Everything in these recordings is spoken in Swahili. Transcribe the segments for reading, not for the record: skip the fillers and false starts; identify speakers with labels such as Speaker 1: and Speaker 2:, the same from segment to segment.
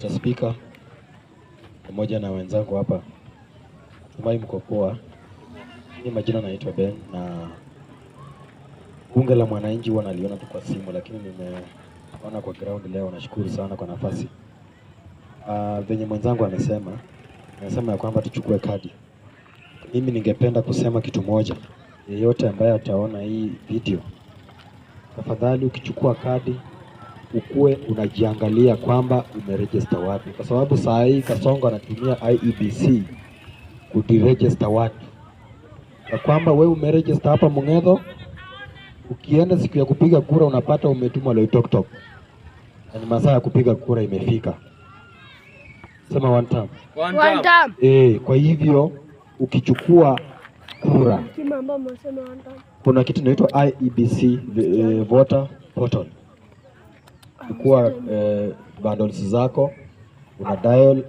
Speaker 1: Mr. Speaker, pamoja na wenzangu hapa. Tumai mko poa. Mimi majina naitwa Ben na bunge la mwananchi huwa naliona tu kwa simu, lakini nimeona kwa ground leo. Nashukuru sana kwa nafasi. Venye mwenzangu amesema ya kwamba tuchukue kadi. Mimi ningependa kusema kitu moja. Yeyote ambaye ataona hii video, tafadhali ukichukua kadi ukuwe unajiangalia kwamba umeregister wapi, kwa sababu saa hii Kasongo anatumia IEBC kudiregister watu, na kwamba wewe umeregister hapa Mung'etho, ukienda siku ya kupiga kura unapata umetumwa Loitoktok na ni masaa ya kupiga kura imefika. Sema one time. Kwa hivyo ukichukua kura kuna kitu inaitwa IEBC voter portal. Chukua bundles zako, una dial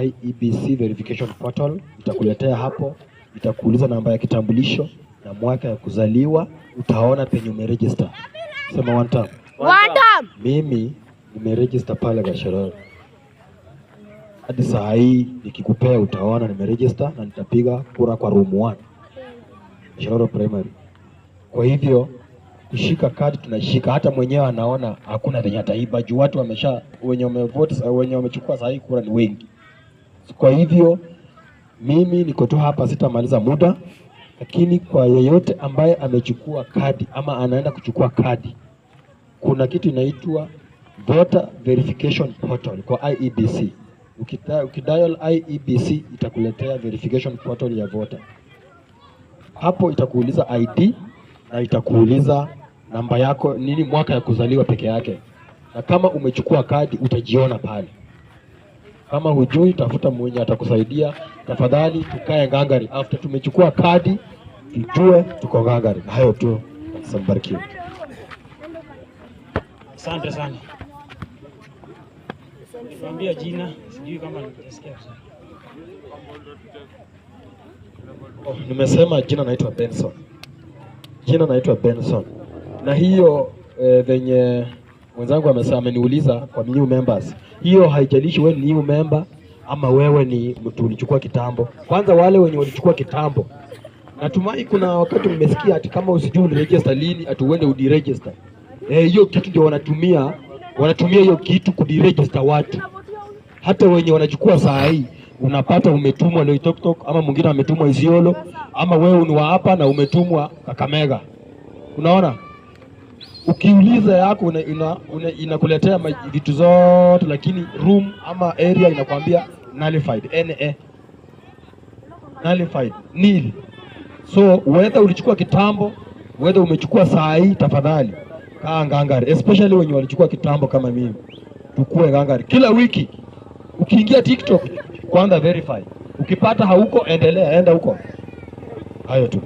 Speaker 1: IEBC verification portal, itakuletea hapo, itakuuliza namba ya kitambulisho na mwaka ya kuzaliwa, utaona penye umeregister. Sema one time. Mimi nimeregister pale Gashororo. Hadi saa hii nikikupea utaona nimeregister na nitapiga kura kwa room 1 Gashororo primary. Kwa hivyo kushika kadi tunashika, hata mwenyewe anaona hakuna venye ataiba juu watu wenye wamechukua saa hii kura ni wengi. Kwa hivyo mimi niko tu hapa, sitamaliza muda, lakini kwa yeyote ambaye amechukua kadi ama anaenda kuchukua kadi, kuna kitu inaitwa voter verification portal kwa IEBC. Ukidial IEBC itakuletea verification portal ya voter. Hapo itakuuliza ID na itakuuliza namba yako nini, mwaka ya kuzaliwa peke yake. Na kama umechukua kadi utajiona pale. Kama hujui, tafuta mwenye atakusaidia. Tafadhali tukae ngangari, after tumechukua kadi tujue tuko ngangari. Hayo tu. Asante.
Speaker 2: Asante sana. Niambia jina, sijui kama nitasikia sana.
Speaker 1: Nimesema jina naitwa Benson. Na hiyo venye mwenzangu ameniuliza kwa new members, hiyo haijalishi wewe ni new member ama wewe ni mtu ulichukua kitambo. Kwanza wale wenye walichukua kitambo, natumai kuna wakati mmesikia ati kama usijui uliregister lini ati uende udiregister. Hiyo kitu ndio wanatumia hiyo kitu kudiregister watu. Hata wenye wanachukua saa hii unapata umetumwa Loitoktok ama mwingine ametumwa Isiolo ama wewe ni wa hapa na umetumwa Kakamega. Unaona? Ukiuliza yako inakuletea vitu zote, lakini room ama area inakwambia nullified. Nullified. Nil. So whether ulichukua kitambo, whether umechukua saa hii, tafadhali kaa ngangari, especially wenye walichukua kitambo kama mimi. Tukue ngangari. Kila wiki ukiingia TikTok kwanza verify. Ukipata hauko, enda huko. Hayo tu.